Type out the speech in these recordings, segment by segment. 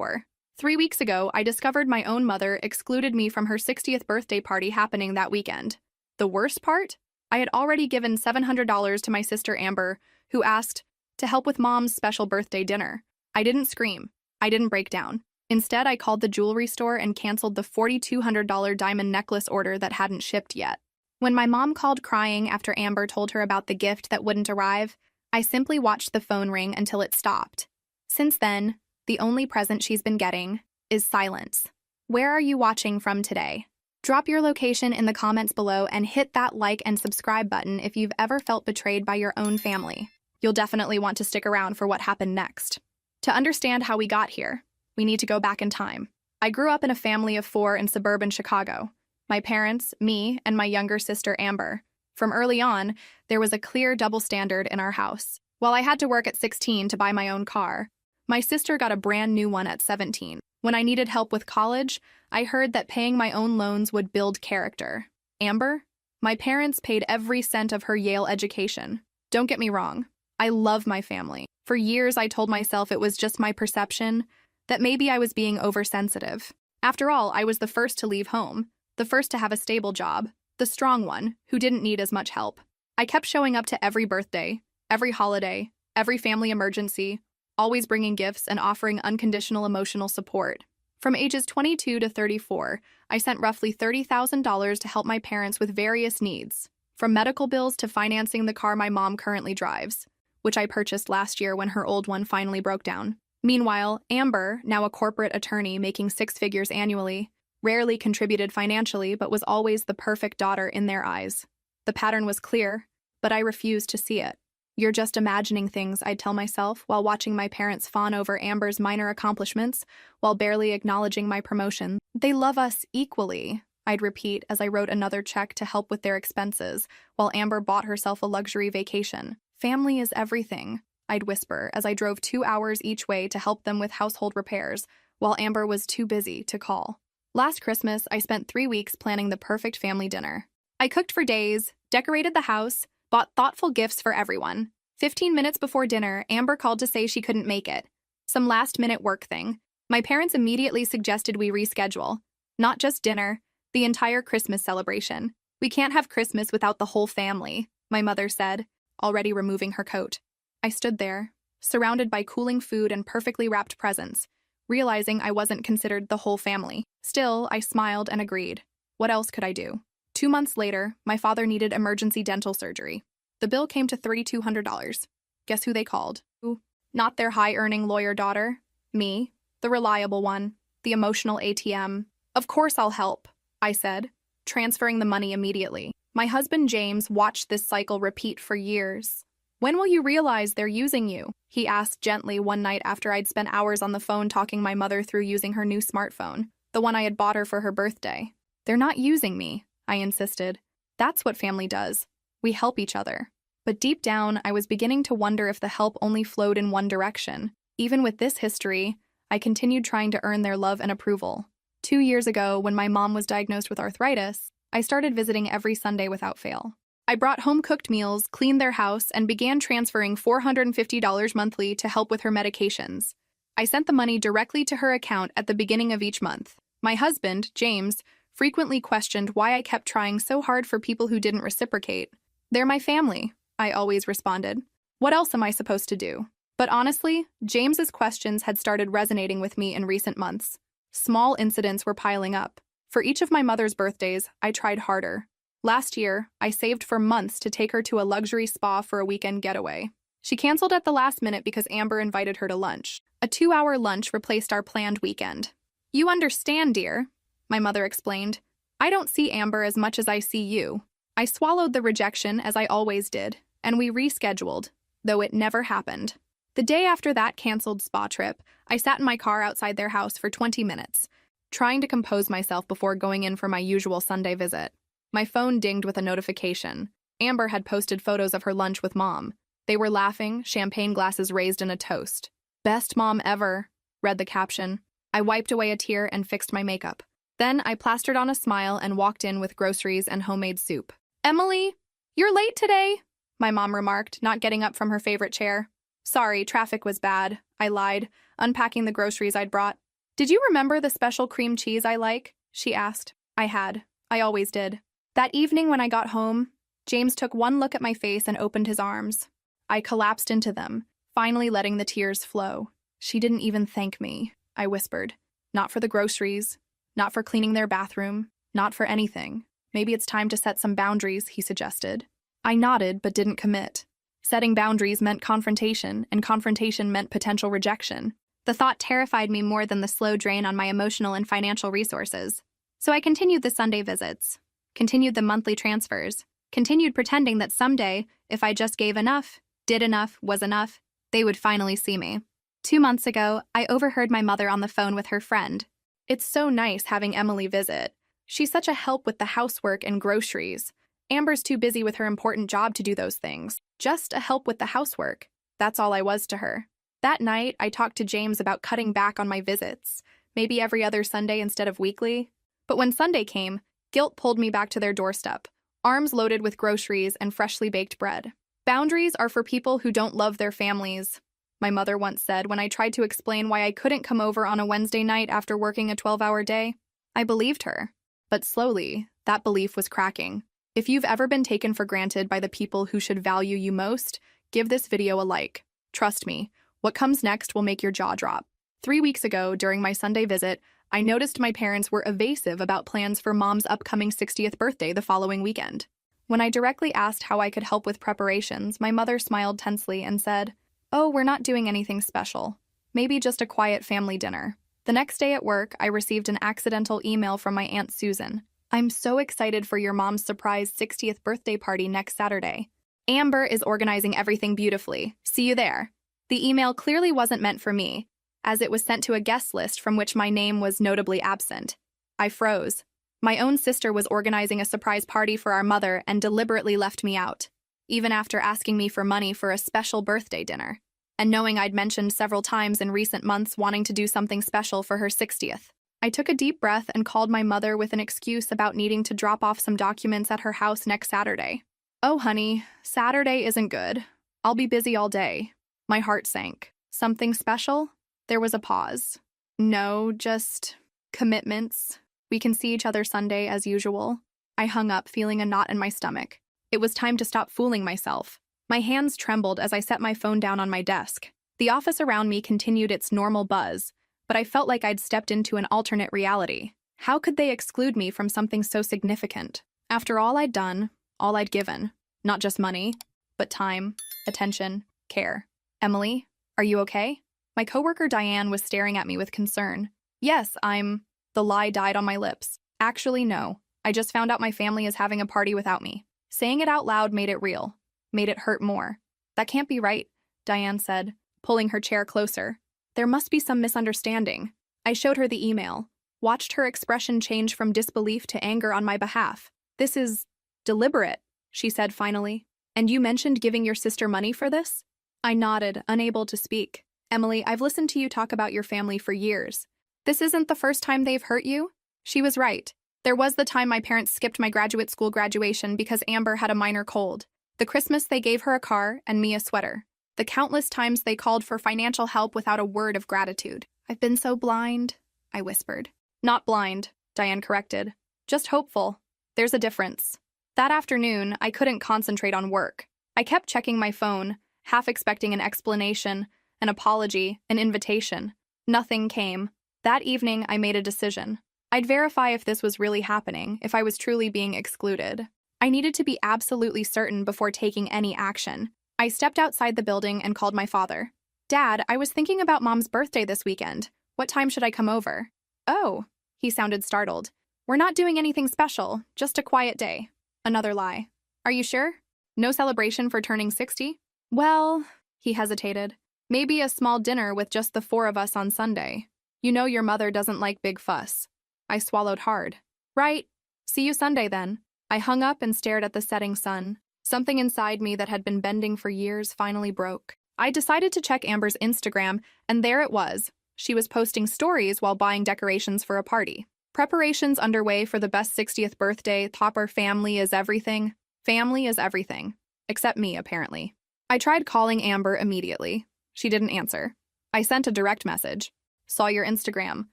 store. 3 weeks ago, I discovered my own mother excluded me from her 60th birthday party happening that weekend. The worst part? I had already given $700 to my sister Amber, who asked to help with Mom's special birthday dinner. I didn't scream. I didn't break down. Instead, I called the jewelry store and canceled the $4,200 diamond necklace order that hadn't shipped yet. When my mom called crying after Amber told her about the gift that wouldn't arrive, I simply watched the phone ring until it stopped. Since then, the only present she's been getting is silence. Where are you watching from today? Drop your location in the comments below and hit that like and subscribe button if you've ever felt betrayed by your own family. You'll definitely want to stick around for what happened next. To understand how we got here, we need to go back in time. I grew up in a family of 4 in suburban Chicago. My parents, me, and my younger sister Amber. From early on, there was a clear double standard in our house. While I had to work at 16 to buy my own car, my sister got a brand new one at 17. When I needed help with college, I heard that paying my own loans would build character. Amber? My parents paid every cent of her Yale education. Don't get me wrong, I love my family. For years, I told myself it was just my perception, that maybe I was being oversensitive. After all, I was the first to leave home, the first to have a stable job, the strong one, who didn't need as much help. I kept showing up to every birthday, every holiday, every family emergency, always bringing gifts and offering unconditional emotional support. From ages 22 to 34, I sent roughly $30,000 to help my parents with various needs, from medical bills to financing the car my mom currently drives, which I purchased last year when her old one finally broke down. Meanwhile, Amber, now a corporate attorney making 6 figures annually, rarely contributed financially but was always the perfect daughter in their eyes. The pattern was clear, but I refused to see it. You're just imagining things, I'd tell myself while watching my parents fawn over Amber's minor accomplishments while barely acknowledging my promotion. They love us equally, I'd repeat as I wrote another check to help with their expenses while Amber bought herself a luxury vacation. Family is everything, I'd whisper as I drove 2 hours each way to help them with household repairs while Amber was too busy to call. Last Christmas, I spent 3 weeks planning the perfect family dinner. I cooked for days, decorated the house, bought thoughtful gifts for everyone. 15 minutes before dinner, Amber called to say she couldn't make it. Some last-minute work thing. My parents immediately suggested we reschedule. Not just dinner, the entire Christmas celebration. We can't have Christmas without the whole family, my mother said, already removing her coat. I stood there, surrounded by cooling food and perfectly wrapped presents, realizing I wasn't considered the whole family. Still, I smiled and agreed. What else could I do? 2 months later, my father needed emergency dental surgery. The bill came to $3,200. Guess who they called? Who? Not their high-earning lawyer daughter. Me, the reliable one, the emotional ATM. Of course I'll help, I said, transferring the money immediately. My husband James watched this cycle repeat for years. When will you realize they're using you? He asked gently one night after I'd spent hours on the phone talking my mother through using her new smartphone, the one I had bought her for her birthday. They're not using me, I insisted. That's what family does. We help each other. But deep down, I was beginning to wonder if the help only flowed in one direction. Even with this history, I continued trying to earn their love and approval. 2 years ago, when my mom was diagnosed with arthritis, I started visiting every Sunday without fail. I brought home-cooked meals, cleaned their house, and began transferring $450 monthly to help with her medications. I sent the money directly to her account at the beginning of each month. My husband, James, frequently questioned why I kept trying so hard for people who didn't reciprocate. They're my family, I always responded. What else am I supposed to do? But honestly, James's questions had started resonating with me in recent months. Small incidents were piling up. For each of my mother's birthdays, I tried harder. Last year, I saved for months to take her to a luxury spa for a weekend getaway. She canceled at the last minute because Amber invited her to lunch. A 2-hour lunch replaced our planned weekend. You understand, dear, my mother explained. I don't see Amber as much as I see you. I swallowed the rejection as I always did, and we rescheduled, though it never happened. The day after that canceled spa trip, I sat in my car outside their house for 20 minutes, trying to compose myself before going in for my usual Sunday visit. My phone dinged with a notification. Amber had posted photos of her lunch with Mom. They were laughing, champagne glasses raised in a toast. "Best mom ever," read the caption. I wiped away a tear and fixed my makeup. Then I plastered on a smile and walked in with groceries and homemade soup. "Emily, you're late today," my mom remarked, not getting up from her favorite chair. "Sorry, traffic was bad," I lied, unpacking the groceries I'd brought. Did you remember the special cream cheese I like? She asked. I had. I always did. That evening when I got home, James took one look at my face and opened his arms. I collapsed into them, finally letting the tears flow. She didn't even thank me, I whispered. Not for the groceries, not for cleaning their bathroom, not for anything. Maybe it's time to set some boundaries, he suggested. I nodded but didn't commit. Setting boundaries meant confrontation, and confrontation meant potential rejection. The thought terrified me more than the slow drain on my emotional and financial resources. So I continued the Sunday visits, continued the monthly transfers, continued pretending that someday, if I just gave enough, did enough, was enough, they would finally see me. 2 months ago, I overheard my mother on the phone with her friend. It's so nice having Emily visit. She's such a help with the housework and groceries. Amber's too busy with her important job to do those things. Just a help with the housework. That's all I was to her. That night, I talked to James about cutting back on my visits, maybe every other Sunday instead of weekly. But when Sunday came, guilt pulled me back to their doorstep, arms loaded with groceries and freshly baked bread. Boundaries are for people who don't love their families, my mother once said when I tried to explain why I couldn't come over on a Wednesday night after working a 12-hour day. I believed her. But slowly, that belief was cracking. If you've ever been taken for granted by the people who should value you most, give this video a like. Trust me, what comes next will make your jaw drop. 3 weeks ago, during my Sunday visit, I noticed my parents were evasive about plans for Mom's upcoming 60th birthday the following weekend. When I directly asked how I could help with preparations, my mother smiled tensely and said, "Oh, we're not doing anything special. Maybe just a quiet family dinner." The next day at work, I received an accidental email from my Aunt Susan. "I'm so excited for your mom's surprise 60th birthday party next Saturday. Amber is organizing everything beautifully. See you there." The email clearly wasn't meant for me, as it was sent to a guest list from which my name was notably absent. I froze. My own sister was organizing a surprise party for our mother and deliberately left me out, even after asking me for money for a special birthday dinner, and knowing I'd mentioned several times in recent months wanting to do something special for her 60th. I took a deep breath and called my mother with an excuse about needing to drop off some documents at her house next Saturday. "Oh, honey, Saturday isn't good. I'll be busy all day." My heart sank. Something special? There was a pause. "No, just commitments. We can see each other Sunday as usual." I hung up, feeling a knot in my stomach. It was time to stop fooling myself. My hands trembled as I set my phone down on my desk. The office around me continued its normal buzz, but I felt like I'd stepped into an alternate reality. How could they exclude me from something so significant? After all I'd done, all I'd given, not just money, but time, attention, care. "Emily, are you okay?" My coworker Diane was staring at me with concern. "Yes, I'm..." The lie died on my lips. "Actually, no. I just found out my family is having a party without me." Saying it out loud made it real, made it hurt more. "That can't be right," Diane said, pulling her chair closer. "There must be some misunderstanding." I showed her the email, watched her expression change from disbelief to anger on my behalf. "This is deliberate," she said finally. "And you mentioned giving your sister money for this?" I nodded, unable to speak. "Emily, I've listened to you talk about your family for years. This isn't the first time they've hurt you?" She was right. There was the time my parents skipped my graduate school graduation because Amber had a minor cold. The Christmas they gave her a car and me a sweater. The countless times they called for financial help without a word of gratitude. "I've been so blind," I whispered. "Not blind," Diane corrected. "Just hopeful. There's a difference." That afternoon, I couldn't concentrate on work. I kept checking my phone, half expecting an explanation, an apology, an invitation. Nothing came. That evening, I made a decision. I'd verify if this was really happening, if I was truly being excluded. I needed to be absolutely certain before taking any action. I stepped outside the building and called my father. "Dad, I was thinking about Mom's birthday this weekend. What time should I come over?" "Oh," he sounded startled. "We're not doing anything special, just a quiet day." Another lie. "Are you sure? No celebration for turning 60? "Well," he hesitated, "maybe a small dinner with just the 4 of us on Sunday. You know your mother doesn't like big fuss." I swallowed hard. "Right. See you Sunday then." I hung up and stared at the setting sun. Something inside me that had been bending for years finally broke. I decided to check Amber's Instagram, and there it was. She was posting stories while buying decorations for a party. Preparations underway for the best 60th birthday. Topper family is everything. Family is everything. Except me, apparently. I tried calling Amber immediately. She didn't answer. I sent a direct message. "Saw your Instagram.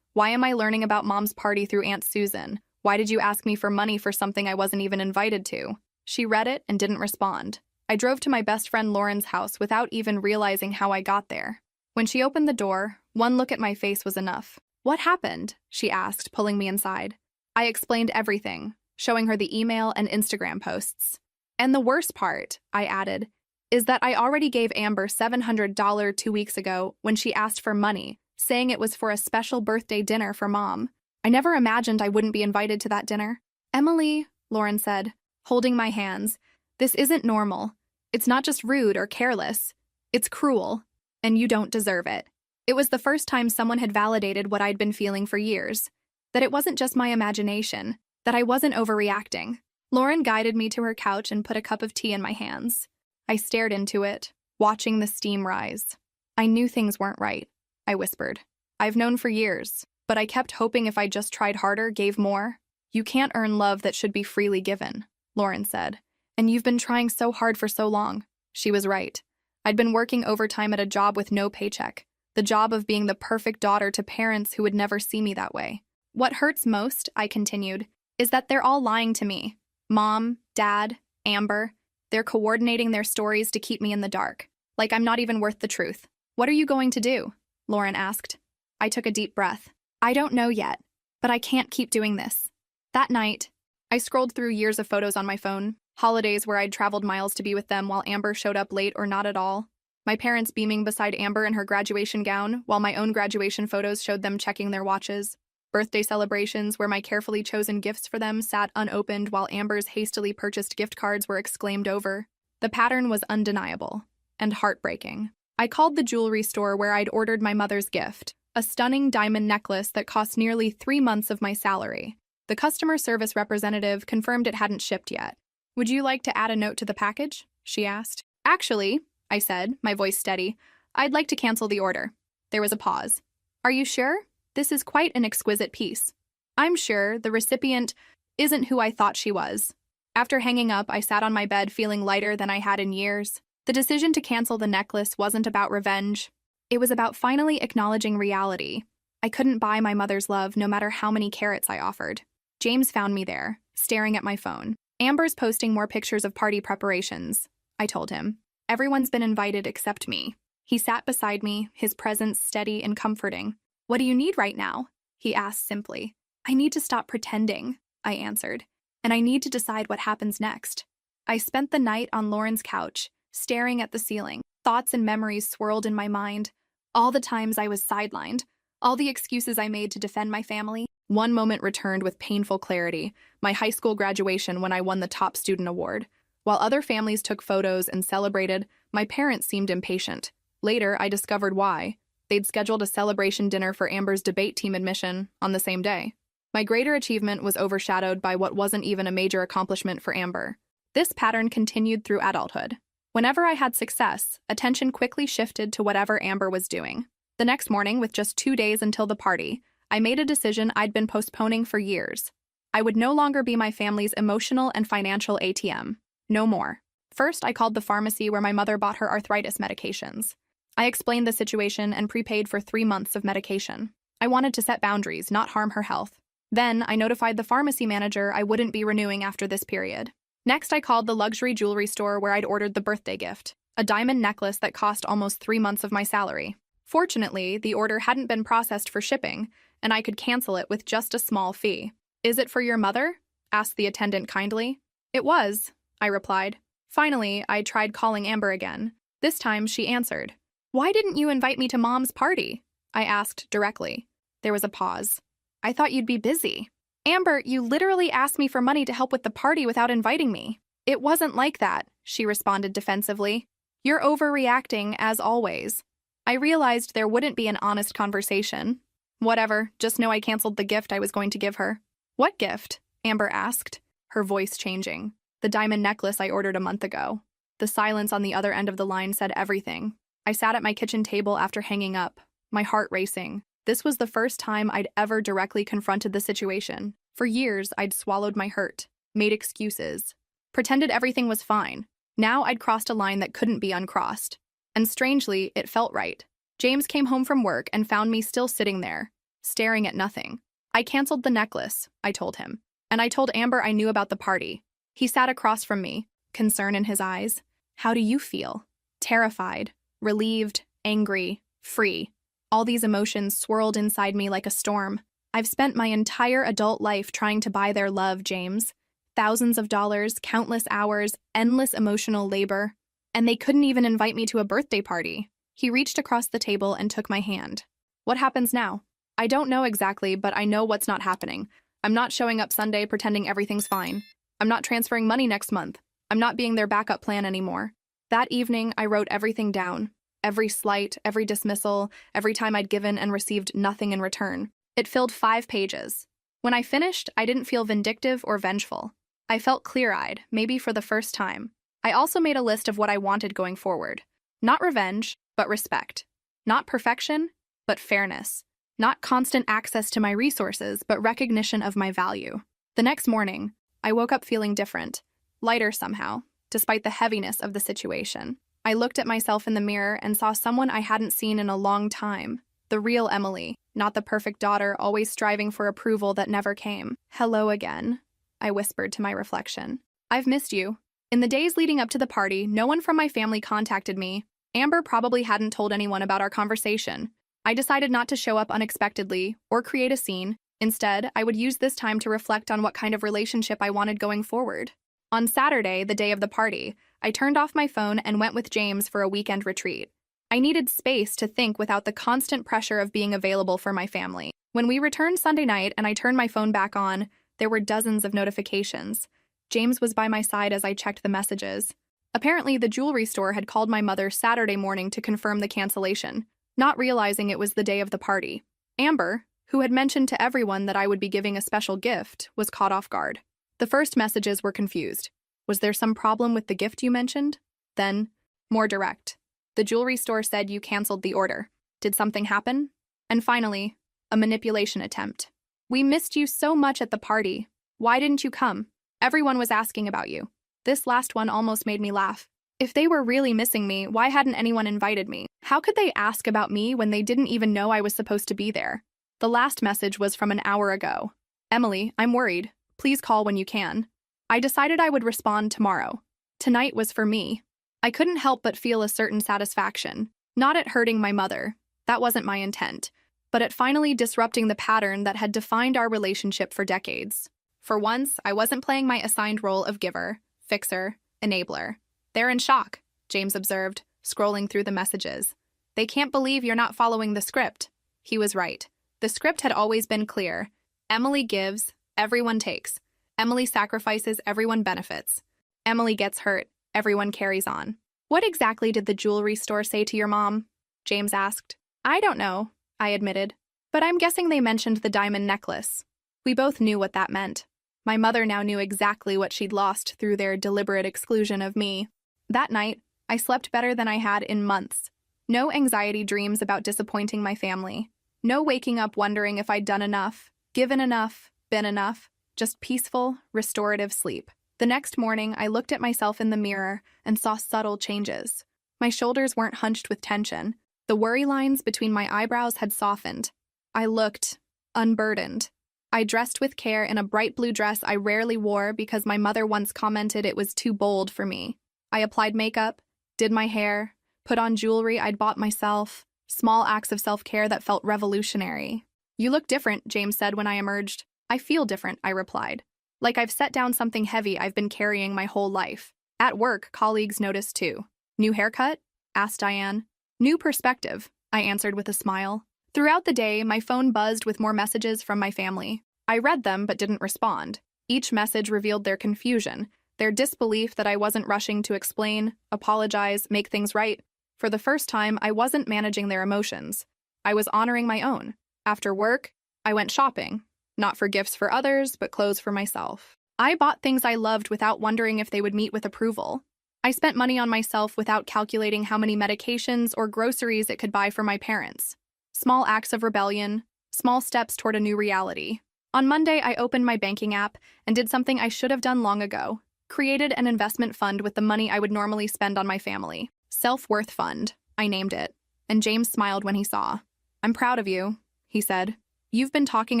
Why am I learning about Mom's party through Aunt Susan? Why did you ask me for money for something I wasn't even invited to? She read it and didn't respond. I drove to my best friend Lauren's house without even realizing how I got there. When she opened the door, one look at my face was enough. "What happened?" she asked, pulling me inside. I explained everything, showing her the email and Instagram posts. "And the worst part," I added, "is that I already gave Amber $700 2 weeks ago when she asked for money, saying it was for a special birthday dinner for Mom. I never imagined I wouldn't be invited to that dinner." "Emily," Lauren said, holding my hands, "this isn't normal. It's not just rude or careless. It's cruel, and you don't deserve it." It was the first time someone had validated what I'd been feeling for years, that it wasn't just my imagination, that I wasn't overreacting. Lauren guided me to her couch and put a cup of tea in my hands. I stared into it, watching the steam rise. "I knew things weren't right," I whispered. "I've known for years, but I kept hoping if I just tried harder, gave more." "You can't earn love that should be freely given," Lauren said. "And you've been trying so hard for so long." She was right. I'd been working overtime at a job with no paycheck, the job of being the perfect daughter to parents who would never see me that way. "What hurts most," I continued, "is that they're all lying to me. Mom, Dad, Amber. They're coordinating their stories to keep me in the dark, like I'm not even worth the truth." "What are you going to do?" Lauren asked. I took a deep breath. "I don't know yet, but I can't keep doing this." That night, I scrolled through years of photos on my phone, holidays where I'd traveled miles to be with them while Amber showed up late or not at all. My parents beaming beside Amber in her graduation gown, while my own graduation photos showed them checking their watches. Birthday celebrations where my carefully chosen gifts for them sat unopened while Amber's hastily purchased gift cards were exclaimed over. The pattern was undeniable and heartbreaking. I called the jewelry store where I'd ordered my mother's gift, a stunning diamond necklace that cost nearly 3 months of my salary. The customer service representative confirmed it hadn't shipped yet. "Would you like to add a note to the package?" she asked. "Actually," I said, my voice steady, "I'd like to cancel the order." There was a pause. "Are you sure? This is quite an exquisite piece." "I'm sure the recipient isn't who I thought she was." After hanging up, I sat on my bed feeling lighter than I had in years. The decision to cancel the necklace wasn't about revenge. It was about finally acknowledging reality. I couldn't buy my mother's love no matter how many carats I offered. James found me there, staring at my phone. "Amber's posting more pictures of party preparations," I told him. "Everyone's been invited except me." He sat beside me, his presence steady and comforting. "What do you need right now?" he asked simply. "I need to stop pretending," I answered, "and I need to decide what happens next." I spent the night on Lauren's couch, staring at the ceiling. Thoughts and memories swirled in my mind. All the times I was sidelined, all the excuses I made to defend my family. One moment returned with painful clarity, my high school graduation when I won the top student award. While other families took photos and celebrated, my parents seemed impatient. Later, I discovered why. They'd scheduled a celebration dinner for Amber's debate team admission on the same day. My greater achievement was overshadowed by what wasn't even a major accomplishment for Amber. This pattern continued through adulthood. Whenever I had success, attention quickly shifted to whatever Amber was doing. The next morning, with just 2 days until the party, I made a decision I'd been postponing for years. I would no longer be my family's emotional and financial ATM. No more. First, I called the pharmacy where my mother bought her arthritis medications. I explained the situation and prepaid for 3 months of medication. I wanted to set boundaries, not harm her health. Then, I notified the pharmacy manager I wouldn't be renewing after this period. Next, I called the luxury jewelry store where I'd ordered the birthday gift, a diamond necklace that cost almost 3 months of my salary. Fortunately, the order hadn't been processed for shipping, and I could cancel it with just a small fee. "Is it for your mother?" asked the attendant kindly. "It was," I replied. Finally, I tried calling Amber again. This time, she answered. "Why didn't you invite me to Mom's party?" I asked directly. There was a pause. "I thought you'd be busy." "Amber, you literally asked me for money to help with the party without inviting me." "It wasn't like that," she responded defensively. "You're overreacting, as always." I realized there wouldn't be an honest conversation. Whatever, just know I canceled the gift I was going to give her. "What gift?" Amber asked, her voice changing. "The diamond necklace I ordered a month ago." The silence on the other end of the line said everything. I sat at my kitchen table after hanging up, my heart racing. This was the first time I'd ever directly confronted the situation. For years, I'd swallowed my hurt, made excuses, pretended everything was fine. Now I'd crossed a line that couldn't be uncrossed. And strangely, it felt right. James came home from work and found me still sitting there, staring at nothing. I canceled the necklace, I told him. And I told Amber I knew about the party. He sat across from me, concern in his eyes. How do you feel? Terrified, relieved, angry, free. All these emotions swirled inside me like a storm. I've spent my entire adult life trying to buy their love, James. Thousands of dollars, countless hours, endless emotional labor. And they couldn't even invite me to a birthday party. He reached across the table and took my hand. What happens now? I don't know exactly, but I know what's not happening. I'm not showing up Sunday pretending everything's fine. I'm not transferring money next month. I'm not being their backup plan anymore. That evening, I wrote everything down. Every slight, every dismissal, every time I'd given and received nothing in return. It filled 5 pages. When I finished, I didn't feel vindictive or vengeful. I felt clear-eyed, maybe for the first time. I also made a list of what I wanted going forward. Not revenge, but respect. Not perfection, but fairness. Not constant access to my resources, but recognition of my value. The next morning, I woke up feeling different, lighter somehow, despite the heaviness of the situation. I looked at myself in the mirror and saw someone I hadn't seen in a long time. The real Emily, not the perfect daughter always striving for approval that never came. Hello again, I whispered to my reflection. I've missed you. In the days leading up to the party, no one from my family contacted me. Amber probably hadn't told anyone about our conversation. I decided not to show up unexpectedly or create a scene. Instead, I would use this time to reflect on what kind of relationship I wanted going forward. On Saturday, the day of the party, I turned off my phone and went with James for a weekend retreat. I needed space to think without the constant pressure of being available for my family. When we returned Sunday night and I turned my phone back on, there were dozens of notifications. James was by my side as I checked the messages. Apparently, the jewelry store had called my mother Saturday morning to confirm the cancellation, not realizing it was the day of the party. Amber, who had mentioned to everyone that I would be giving a special gift, was caught off guard. The first messages were confused. Was there some problem with the gift you mentioned? Then, more direct. The jewelry store said you canceled the order. Did something happen? And finally, a manipulation attempt. We missed you so much at the party. Why didn't you come? Everyone was asking about you. This last one almost made me laugh. If they were really missing me, why hadn't anyone invited me? How could they ask about me when they didn't even know I was supposed to be there? The last message was from an hour ago. Emily, I'm worried. Please call when you can. I decided I would respond tomorrow. Tonight was for me. I couldn't help but feel a certain satisfaction. Not at hurting my mother. That wasn't my intent. But at finally disrupting the pattern that had defined our relationship for decades. For once, I wasn't playing my assigned role of giver, fixer, enabler. They're in shock, James observed, scrolling through the messages. They can't believe you're not following the script. He was right. The script had always been clear. Emily gives, everyone takes. Emily sacrifices, everyone benefits. Emily gets hurt, everyone carries on. What exactly did the jewelry store say to your mom? James asked. I don't know, I admitted. But I'm guessing they mentioned the diamond necklace. We both knew what that meant. My mother now knew exactly what she'd lost through their deliberate exclusion of me. That night, I slept better than I had in months. No anxiety dreams about disappointing my family. No waking up wondering if I'd done enough, given enough, been enough. Just peaceful, restorative sleep. The next morning, I looked at myself in the mirror and saw subtle changes. My shoulders weren't hunched with tension. The worry lines between my eyebrows had softened. I looked unburdened. I dressed with care in a bright blue dress I rarely wore because my mother once commented it was too bold for me. I applied makeup, did my hair, put on jewelry I'd bought myself, small acts of self-care that felt revolutionary. You look different, James said when I emerged. I feel different, I replied. Like I've set down something heavy I've been carrying my whole life. At work, colleagues noticed too. New haircut? Asked Diane. New perspective, I answered with a smile. Throughout the day, my phone buzzed with more messages from my family. I read them but didn't respond. Each message revealed their confusion, their disbelief that I wasn't rushing to explain, apologize, make things right. For the first time, I wasn't managing their emotions. I was honoring my own. After work, I went shopping. Not for gifts for others, but clothes for myself. I bought things I loved without wondering if they would meet with approval. I spent money on myself without calculating how many medications or groceries it could buy for my parents. Small acts of rebellion, small steps toward a new reality. On Monday, I opened my banking app and did something I should have done long ago. Created an investment fund with the money I would normally spend on my family. Self-worth fund, I named it. And James smiled when he saw. I'm proud of you, he said. You've been talking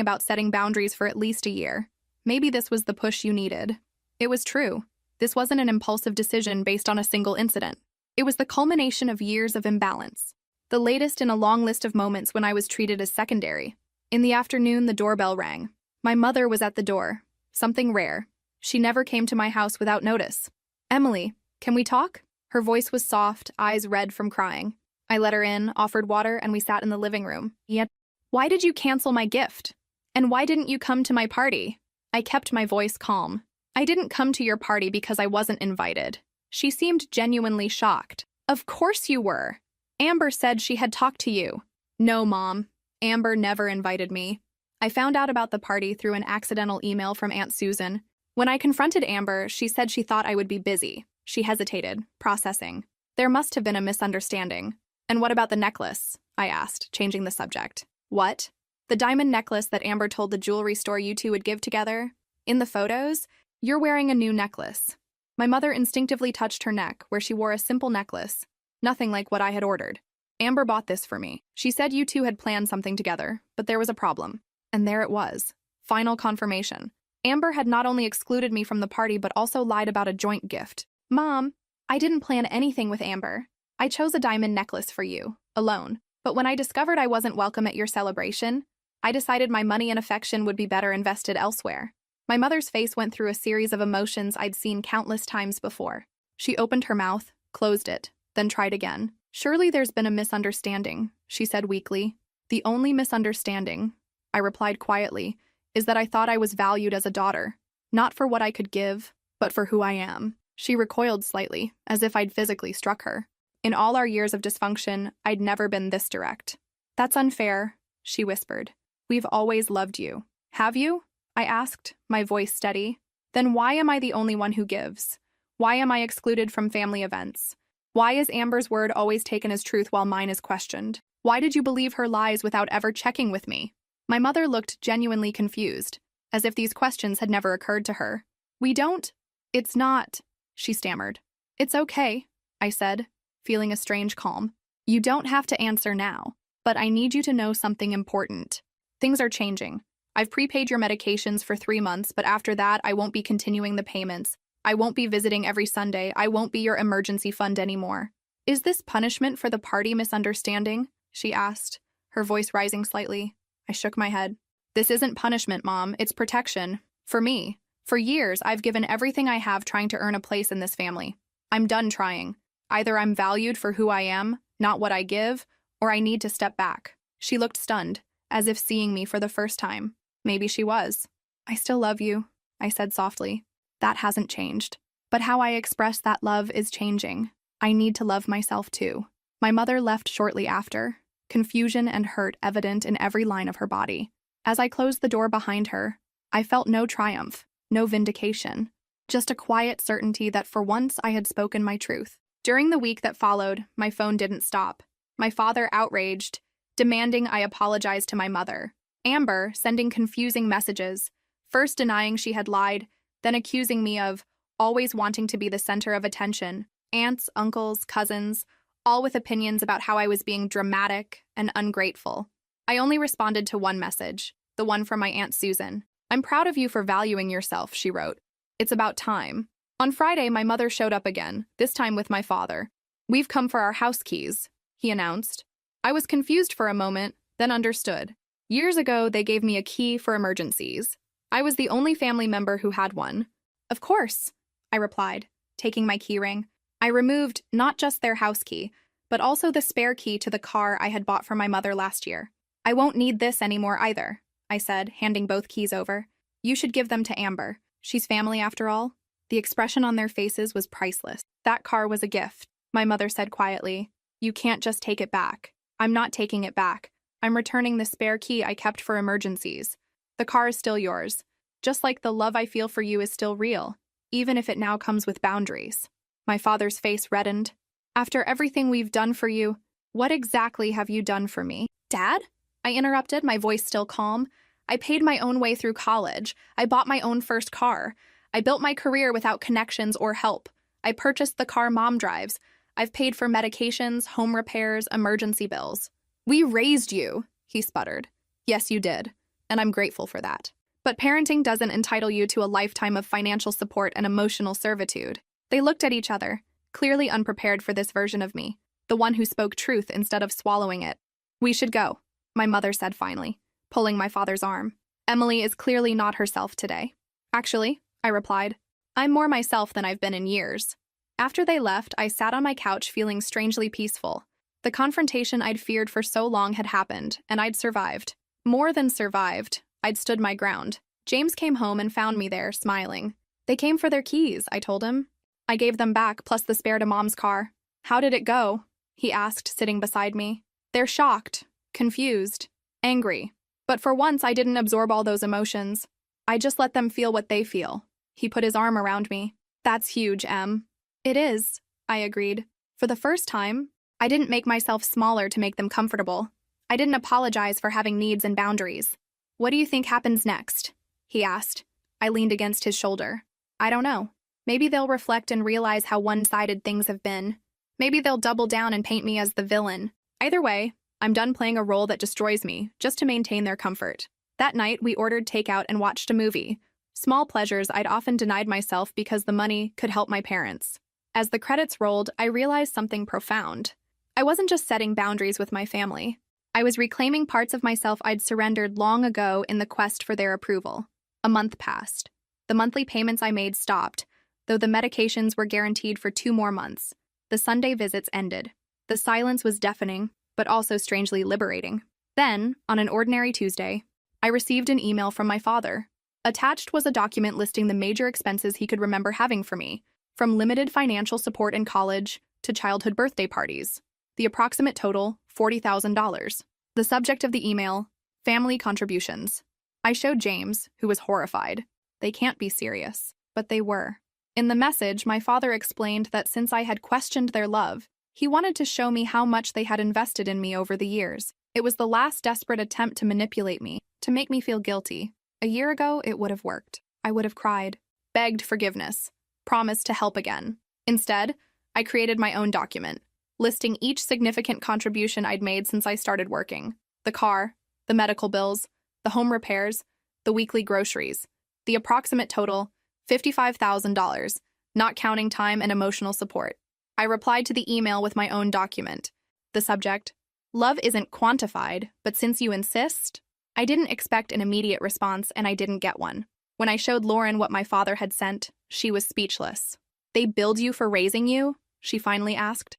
about setting boundaries for at least a year. Maybe this was the push you needed. It was true. This wasn't an impulsive decision based on a single incident. It was the culmination of years of imbalance. The latest in a long list of moments when I was treated as secondary. In the afternoon, the doorbell rang. My mother was at the door. Something rare. She never came to my house without notice. "Emily, can we talk?" Her voice was soft, eyes red from crying. I let her in, offered water, and we sat in the living room. "Yet, why did you cancel my gift? And why didn't you come to my party?" I kept my voice calm. "I didn't come to your party because I wasn't invited." She seemed genuinely shocked. "Of course you were. Amber said she had talked to you." "No, Mom. Amber never invited me." I found out about the party through an accidental email from Aunt Susan. When I confronted Amber, she said she thought I would be busy. She hesitated, processing. There must have been a misunderstanding. "And what about the necklace?" I asked, changing the subject. "What?" "The diamond necklace that Amber told the jewelry store you two would give together? In the photos, you're wearing a new necklace." My mother instinctively touched her neck, where she wore a simple necklace, nothing like what I had ordered. "Amber bought this for me. She said you two had planned something together, but there was a problem." And there it was. Final confirmation. Amber had not only excluded me from the party but also lied about a joint gift. "Mom, I didn't plan anything with Amber. I chose a diamond necklace for you, alone. But when I discovered I wasn't welcome at your celebration, I decided my money and affection would be better invested elsewhere." My mother's face went through a series of emotions I'd seen countless times before. She opened her mouth, closed it, then tried again. "Surely there's been a misunderstanding," she said weakly. "The only misunderstanding," I replied quietly, "is that I thought I was valued as a daughter, not for what I could give, but for who I am." She recoiled slightly, as if I'd physically struck her. In all our years of dysfunction, I'd never been this direct. "That's unfair," she whispered. "We've always loved you." "Have you?" I asked, my voice steady. "Then why am I the only one who gives? Why am I excluded from family events? Why is Amber's word always taken as truth while mine is questioned? Why did you believe her lies without ever checking with me?" My mother looked genuinely confused, as if these questions had never occurred to her. "We don't. It's not," she stammered. "It's okay," I said, feeling a strange calm. "You don't have to answer now, but I need you to know something important. Things are changing. I've prepaid your medications for 3 months, but after that, I won't be continuing the payments. I won't be visiting every Sunday. I won't be your emergency fund anymore." "Is this punishment for the party misunderstanding?" she asked, her voice rising slightly. I shook my head. "This isn't punishment, Mom. It's protection. For me. For years, I've given everything I have trying to earn a place in this family. I'm done trying. Either I'm valued for who I am, not what I give, or I need to step back." She looked stunned, as if seeing me for the first time. Maybe she was. "I still love you," I said softly. "That hasn't changed. But how I express that love is changing. I need to love myself too." My mother left shortly after, confusion and hurt evident in every line of her body. As I closed the door behind her, I felt no triumph, no vindication, just a quiet certainty that for once I had spoken my truth. During the week that followed, my phone didn't stop. My father outraged, demanding I apologize to my mother. Amber sending confusing messages, first denying she had lied, then accusing me of always wanting to be the center of attention. Aunts, uncles, cousins, all with opinions about how I was being dramatic and ungrateful. I only responded to one message, the one from my Aunt Susan. "I'm proud of you for valuing yourself," she wrote. "It's about time." On Friday, my mother showed up again, this time with my father. "We've come for our house keys," he announced. I was confused for a moment, then understood. Years ago, they gave me a key for emergencies. I was the only family member who had one. "Of course," I replied, taking my keyring. I removed not just their house key, but also the spare key to the car I had bought for my mother last year. "I won't need this anymore either," I said, handing both keys over. "You should give them to Amber. She's family after all." The expression on their faces was priceless. "That car was a gift," my mother said quietly. "You can't just take it back." "I'm not taking it back. I'm returning the spare key I kept for emergencies. The car is still yours. Just like the love I feel for you is still real, even if it now comes with boundaries." My father's face reddened. "After everything we've done for you, what exactly have you done for me?" "Dad?" I interrupted, my voice still calm. "I paid my own way through college. I bought my own first car. I built my career without connections or help. I purchased the car Mom drives. I've paid for medications, home repairs, emergency bills." "We raised you," he sputtered. "Yes, you did. and I'm grateful for that. But parenting doesn't entitle you to a lifetime of financial support and emotional servitude. They looked at each other, clearly unprepared for this version of me, the one who spoke truth instead of swallowing it. "We should go," my mother said finally, pulling my father's arm. "Emily is clearly not herself today." "Actually," I replied, "I'm more myself than I've been in years." After they left, I sat on my couch feeling strangely peaceful. The confrontation I'd feared for so long had happened, and I'd survived. More than survived, I'd stood my ground. James came home and found me there, smiling. "They came for their keys," I told him. "I gave them back, plus the spare to Mom's car." "How did it go?" he asked, sitting beside me. "They're shocked, confused, angry. But for once, I didn't absorb all those emotions. I just let them feel what they feel." He put his arm around me. "That's huge, Em." "It is," I agreed. For the first time, I didn't make myself smaller to make them comfortable. I didn't apologize for having needs and boundaries. "What do you think happens next?" he asked. I leaned against his shoulder. "I don't know. Maybe they'll reflect and realize how one-sided things have been. Maybe they'll double down and paint me as the villain. Either way, I'm done playing a role that destroys me, just to maintain their comfort." That night, we ordered takeout and watched a movie. Small pleasures I'd often denied myself because the money could help my parents. As the credits rolled, I realized something profound. I wasn't just setting boundaries with my family. I was reclaiming parts of myself I'd surrendered long ago in the quest for their approval. A month passed. The monthly payments I made stopped, though the medications were guaranteed for 2 more months. The Sunday visits ended. The silence was deafening, but also strangely liberating. Then, on an ordinary Tuesday, I received an email from my father. Attached was a document listing the major expenses he could remember having for me, from limited financial support in college to childhood birthday parties. The approximate total, $40,000. The subject of the email, family contributions. I showed James, who was horrified. They can't be serious, but they were. In the message, my father explained that since I had questioned their love, he wanted to show me how much they had invested in me over the years. It was the last desperate attempt to manipulate me, to make me feel guilty. A year ago, it would have worked. I would have cried, begged forgiveness, promised to help again. Instead, I created my own document, listing each significant contribution I'd made since I started working. The car, the medical bills, the home repairs, the weekly groceries. The approximate total, $55,000, not counting time and emotional support. I replied to the email with my own document. The subject, "Love isn't quantified, but since you insist." I didn't expect an immediate response, and I didn't get one. When I showed Lauren what my father had sent, she was speechless. "They billed you for raising you?" she finally asked.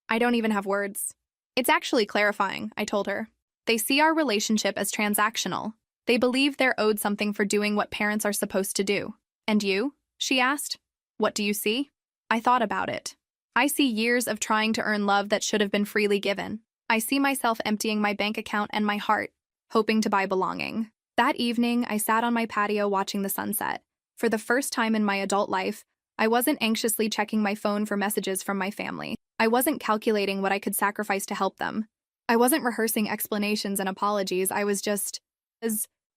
I don't even have words. "It's actually clarifying," I told her. "They see our relationship as transactional. They believe they're owed something for doing what parents are supposed to do." "And you?" she asked. "What do you see?" I thought about it. I see years of trying to earn love that should have been freely given. I see myself emptying my bank account and my heart, hoping to buy belonging. That evening, I sat on my patio watching the sunset. For the first time in my adult life, I wasn't anxiously checking my phone for messages from my family. I wasn't calculating what I could sacrifice to help them. I wasn't rehearsing explanations and apologies. I was just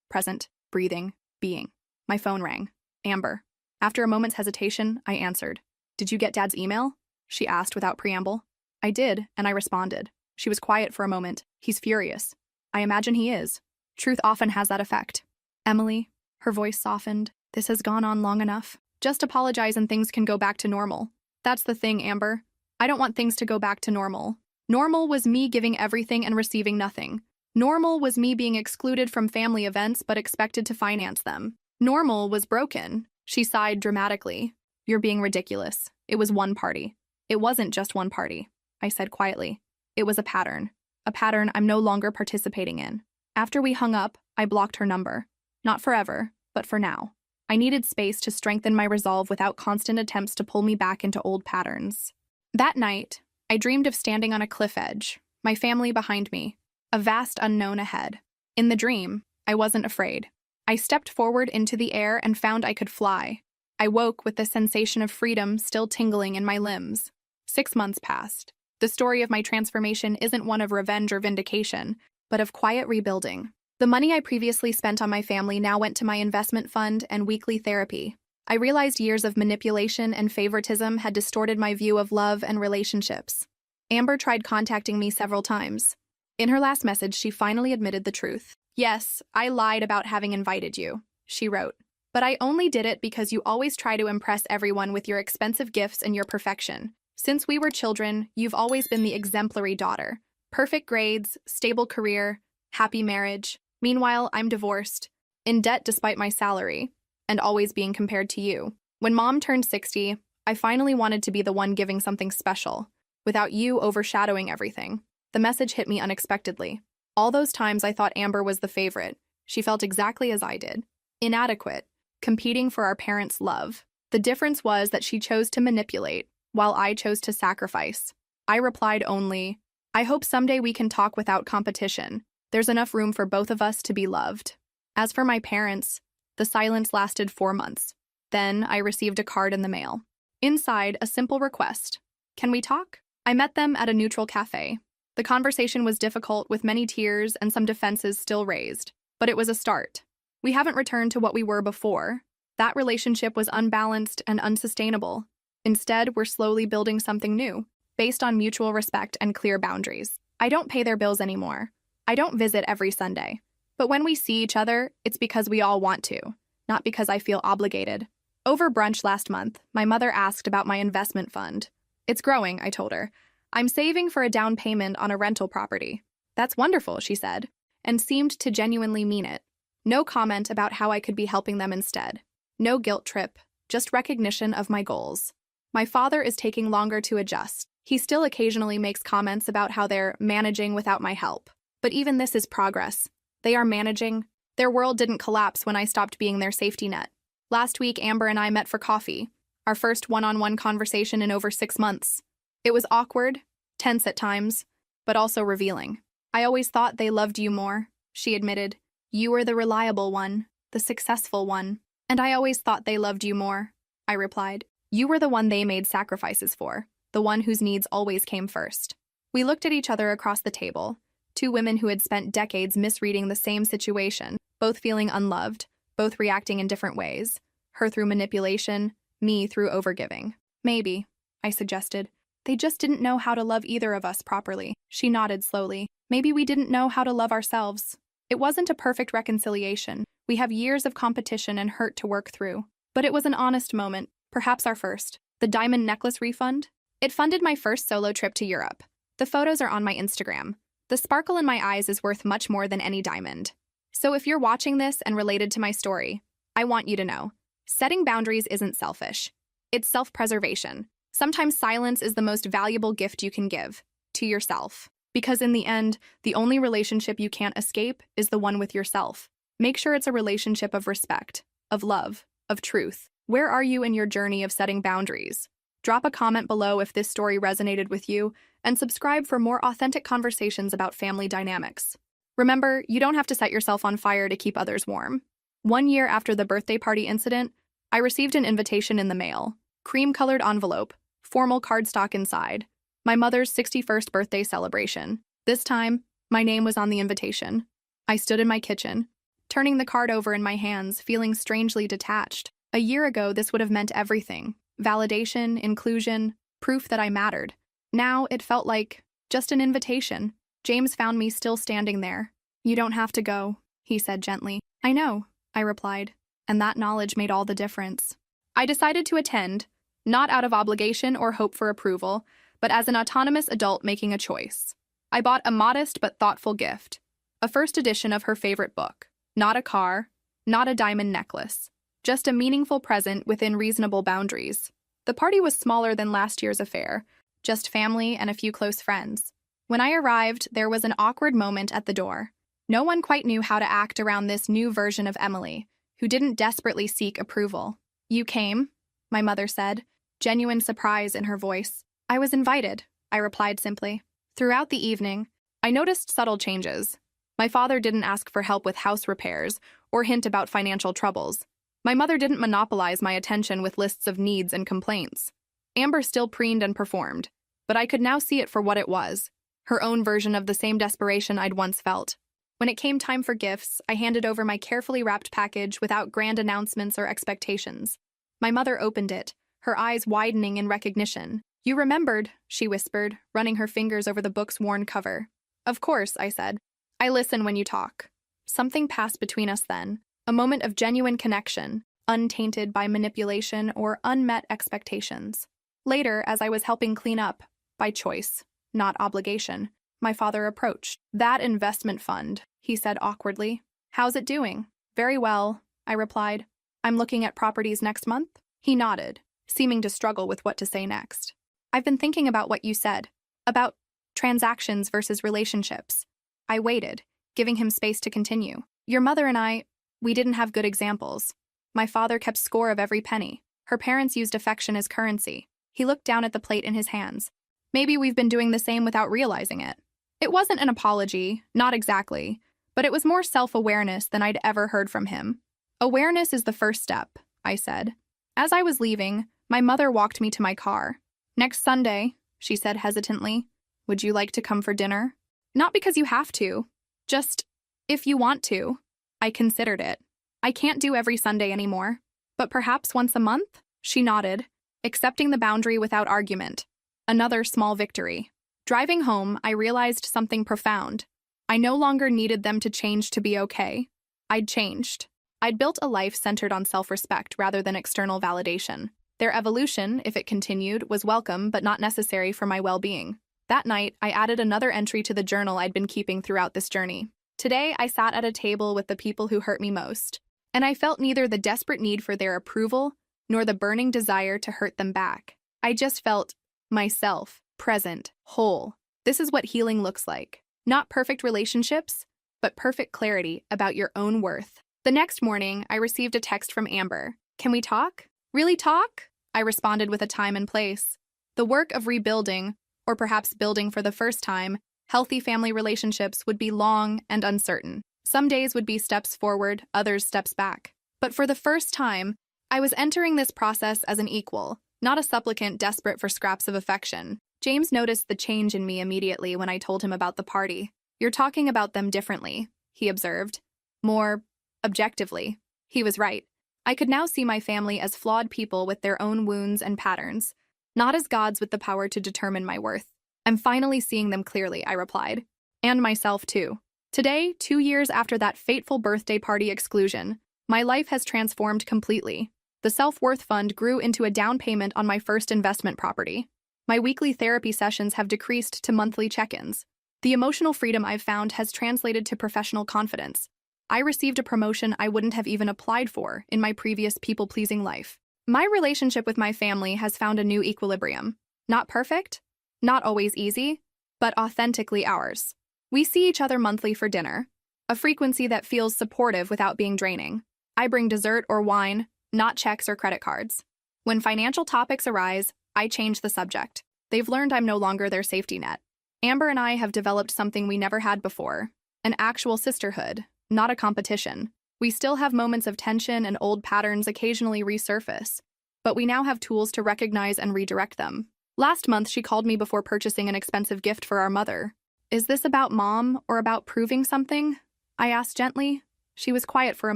present, breathing, being. My phone rang. Amber. After a moment's hesitation, I answered. "Did you get Dad's email?" she asked without preamble. I did, and I responded. She was quiet for a moment. "He's furious." "I imagine he is. Truth often has that effect." "Emily," her voice softened, "this has gone on long enough. Just apologize and things can go back to normal." "That's the thing, Amber. I don't want things to go back to normal. Normal was me giving everything and receiving nothing. Normal was me being excluded from family events but expected to finance them. Normal was broken." She sighed dramatically. "You're being ridiculous. It was one party." "It wasn't just one party," I said quietly. "It was a pattern. A pattern I'm no longer participating in." After we hung up, I blocked her number. Not forever, but for now. I needed space to strengthen my resolve without constant attempts to pull me back into old patterns. That night, I dreamed of standing on a cliff edge, my family behind me, a vast unknown ahead. In the dream, I wasn't afraid. I stepped forward into the air and found I could fly. I woke with the sensation of freedom still tingling in my limbs. 6 months passed. The story of my transformation isn't one of revenge or vindication, but of quiet rebuilding. The money I previously spent on my family now went to my investment fund and weekly therapy. I realized years of manipulation and favoritism had distorted my view of love and relationships. Amber tried contacting me several times. In her last message, she finally admitted the truth. Yes, I lied about having invited you, she wrote. But I only did it because you always try to impress everyone with your expensive gifts and your perfection. Since we were children, you've always been the exemplary daughter. Perfect grades, stable career, happy marriage. Meanwhile, I'm divorced, in debt despite my salary, and always being compared to you. When Mom turned 60, I finally wanted to be the one giving something special, without you overshadowing everything. The message hit me unexpectedly. All those times I thought Amber was the favorite, she felt exactly as I did. Inadequate, competing for our parents' love. The difference was that she chose to manipulate, while I chose to sacrifice. I replied only, I hope someday we can talk without competition. There's enough room for both of us to be loved. As for my parents, the silence lasted 4 months. Then I received a card in the mail. Inside, a simple request. Can we talk? I met them at a neutral cafe. The conversation was difficult, with many tears and some defenses still raised. But it was a start. We haven't returned to what we were before. That relationship was unbalanced and unsustainable. Instead, we're slowly building something new, based on mutual respect and clear boundaries. I don't pay their bills anymore. I don't visit every Sunday. But when we see each other, it's because we all want to, not because I feel obligated. Over brunch last month, my mother asked about my investment fund. It's growing, I told her. I'm saving for a down payment on a rental property. That's wonderful, she said, and seemed to genuinely mean it. No comment about how I could be helping them instead. No guilt trip, just recognition of my goals. My father is taking longer to adjust. He still occasionally makes comments about how they're managing without my help. But even this is progress. They are managing. Their world didn't collapse when I stopped being their safety net. Last week, Amber and I met for coffee, our first one-on-one conversation in over 6 months. It was awkward, tense at times, but also revealing. I always thought they loved you more, she admitted. You were the reliable one, the successful one. And I always thought they loved you more, I replied. You were the one they made sacrifices for, the one whose needs always came first. We looked at each other across the table, two women who had spent decades misreading the same situation, both feeling unloved, both reacting in different ways, her through manipulation, me through overgiving. Maybe, I suggested. They just didn't know how to love either of us properly. She nodded slowly. Maybe we didn't know how to love ourselves. It wasn't a perfect reconciliation. We have years of competition and hurt to work through. But it was an honest moment, perhaps our first. The diamond necklace refund? It funded my first solo trip to Europe. The photos are on my Instagram. The sparkle in my eyes is worth much more than any diamond. So if you're watching this and related to my story, I want you to know, setting boundaries isn't selfish. It's self-preservation. Sometimes silence is the most valuable gift you can give to yourself. Because in the end, the only relationship you can't escape is the one with yourself. Make sure it's a relationship of respect, of love, of truth. Where are you in your journey of setting boundaries? Drop a comment below if this story resonated with you, and subscribe for more authentic conversations about family dynamics. Remember, you don't have to set yourself on fire to keep others warm. 1 year after the birthday party incident, I received an invitation in the mail. Cream-colored envelope, formal cardstock inside. My mother's 61st birthday celebration. This time, my name was on the invitation. I stood in my kitchen, turning the card over in my hands, feeling strangely detached. A year ago, this would have meant everything. Validation, inclusion, proof that I mattered. Now, it felt like just an invitation. James found me still standing there. You don't have to go, he said gently. I know, I replied, and that knowledge made all the difference. I decided to attend, not out of obligation or hope for approval, but as an autonomous adult making a choice. I bought a modest but thoughtful gift, a first edition of her favorite book. Not a car, not a diamond necklace, just a meaningful present within reasonable boundaries. The party was smaller than last year's affair, just family and a few close friends. When I arrived, there was an awkward moment at the door. No one quite knew how to act around this new version of Emily, who didn't desperately seek approval. You came, my mother said, genuine surprise in her voice. I was invited, I replied simply. Throughout the evening, I noticed subtle changes. My father didn't ask for help with house repairs or hint about financial troubles. My mother didn't monopolize my attention with lists of needs and complaints. Amber still preened and performed, but I could now see it for what it was, her own version of the same desperation I'd once felt. When it came time for gifts, I handed over my carefully wrapped package without grand announcements or expectations. My mother opened it, her eyes widening in recognition. You remembered, she whispered, running her fingers over the book's worn cover. Of course, I said. I listen when you talk. Something passed between us then, a moment of genuine connection, untainted by manipulation or unmet expectations. Later, as I was helping clean up, by choice, not obligation, my father approached. "That investment fund," he said awkwardly. "How's it doing?" "Very well," I replied. "I'm looking at properties next month?" He nodded, seeming to struggle with what to say next. "I've been thinking about what you said, about transactions versus relationships." I waited, giving him space to continue. "Your mother and we didn't have good examples. My father kept score of every penny. Her parents used affection as currency." He looked down at the plate in his hands. "Maybe we've been doing the same without realizing it." It wasn't an apology, not exactly, but it was more self-awareness than I'd ever heard from him. "Awareness is the first step," I said. As I was leaving, my mother walked me to my car. "Next Sunday," she said hesitantly, "would you like to come for dinner?" "Not because you have to. Just, if you want to." I considered it. "I can't do every Sunday anymore. But perhaps once a month?" She nodded, accepting the boundary without argument. Another small victory. Driving home, I realized something profound. I no longer needed them to change to be okay. I'd changed. I'd built a life centered on self-respect rather than external validation. Their evolution, if it continued, was welcome but not necessary for my well-being. That night, I added another entry to the journal I'd been keeping throughout this journey. Today, I sat at a table with the people who hurt me most, and I felt neither the desperate need for their approval nor the burning desire to hurt them back. I just felt myself, present, whole. This is what healing looks like. Not perfect relationships, but perfect clarity about your own worth. The next morning, I received a text from Amber. "Can we talk?" "Really talk?" I responded with a time and place. The work of rebuilding, or perhaps building for the first time, healthy family relationships would be long and uncertain. Some days would be steps forward, others steps back. But for the first time, I was entering this process as an equal, not a supplicant desperate for scraps of affection. James noticed the change in me immediately when I told him about the party. "You're talking about them differently," he observed. "More objectively." He was right. I could now see my family as flawed people with their own wounds and patterns, not as gods with the power to determine my worth. "I'm finally seeing them clearly," I replied. "And myself, too." Today, 2 years after that fateful birthday party exclusion, my life has transformed completely. The self-worth fund grew into a down payment on my first investment property. My weekly therapy sessions have decreased to monthly check-ins. The emotional freedom I've found has translated to professional confidence. I received a promotion I wouldn't have even applied for in my previous people-pleasing life. My relationship with my family has found a new equilibrium. Not perfect, not always easy, but authentically ours. We see each other monthly for dinner, a frequency that feels supportive without being draining. I bring dessert or wine, not checks or credit cards. When financial topics arise, I change the subject. They've learned I'm no longer their safety net. Amber and I have developed something we never had before, an actual sisterhood, not a competition. We still have moments of tension and old patterns occasionally resurface, but we now have tools to recognize and redirect them. Last month, she called me before purchasing an expensive gift for our mother. "Is this about Mom or about proving something?" I asked gently. She was quiet for a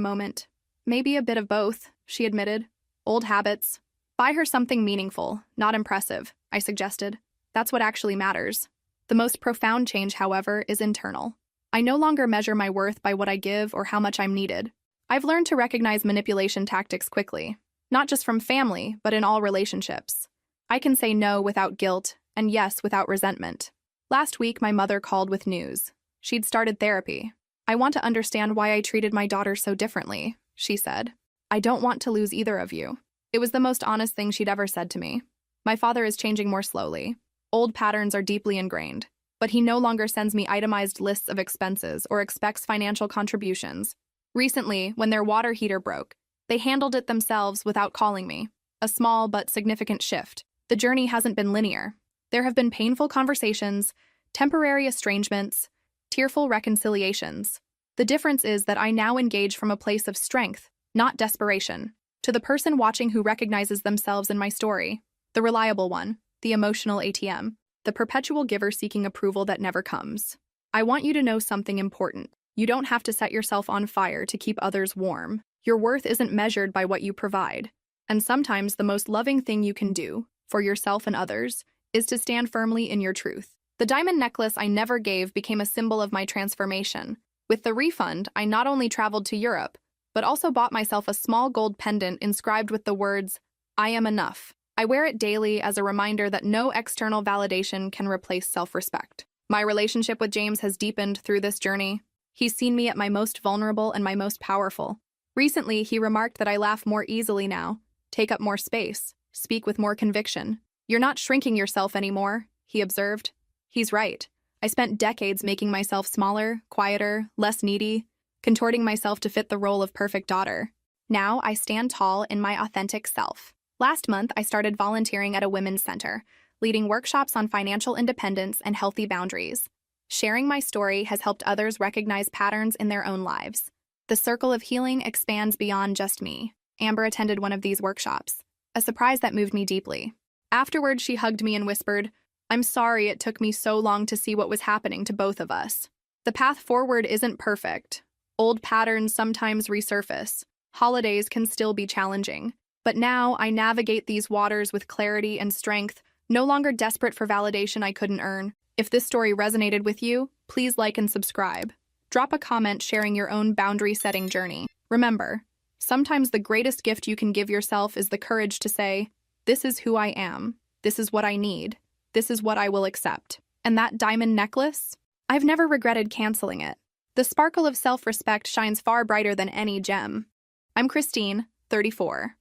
moment. "Maybe a bit of both," she admitted. "Old habits." "Buy her something meaningful, not impressive," I suggested. "That's what actually matters." The most profound change, however, is internal. I no longer measure my worth by what I give or how much I'm needed. I've learned to recognize manipulation tactics quickly, not just from family, but in all relationships. I can say no without guilt and yes without resentment. Last week, my mother called with news. She'd started therapy. "I want to understand why I treated my daughter so differently," she said. "I don't want to lose either of you." It was the most honest thing she'd ever said to me. My father is changing more slowly. Old patterns are deeply ingrained, but he no longer sends me itemized lists of expenses or expects financial contributions. Recently, when their water heater broke, they handled it themselves without calling me. A small but significant shift. The journey hasn't been linear. There have been painful conversations, temporary estrangements, tearful reconciliations. The difference is that I now engage from a place of strength, not desperation. To the person watching who recognizes themselves in my story, the reliable one, the emotional ATM, the perpetual giver seeking approval that never comes, I want you to know something important. You don't have to set yourself on fire to keep others warm. Your worth isn't measured by what you provide. And sometimes the most loving thing you can do, for yourself and others, is to stand firmly in your truth. The diamond necklace I never gave became a symbol of my transformation, With the refund, I not only traveled to Europe, but also bought myself a small gold pendant inscribed with the words, "I am enough." I wear it daily as a reminder that no external validation can replace self-respect. My relationship with James has deepened through this journey. He's seen me at my most vulnerable and my most powerful. Recently, he remarked that I laugh more easily now, take up more space, speak with more conviction. "You're not shrinking yourself anymore," he observed. He's right. I spent decades making myself smaller, quieter, less needy, contorting myself to fit the role of perfect daughter. Now I stand tall in my authentic self. Last month, I started volunteering at a women's center, leading workshops on financial independence and healthy boundaries. Sharing my story has helped others recognize patterns in their own lives. The circle of healing expands beyond just me. Amber attended one of these workshops, a surprise that moved me deeply. Afterward, she hugged me and whispered, "I'm sorry it took me so long to see what was happening to both of us. The path forward isn't perfect. Old patterns sometimes resurface. Holidays can still be challenging. But now I navigate these waters with clarity and strength, no longer desperate for validation I couldn't earn." If this story resonated with you, please like and subscribe. Drop a comment sharing your own boundary-setting journey. Remember, sometimes the greatest gift you can give yourself is the courage to say, "This is who I am. This is what I need. This is what I will accept." And that diamond necklace? I've never regretted canceling it. The sparkle of self-respect shines far brighter than any gem. I'm Christine, 34.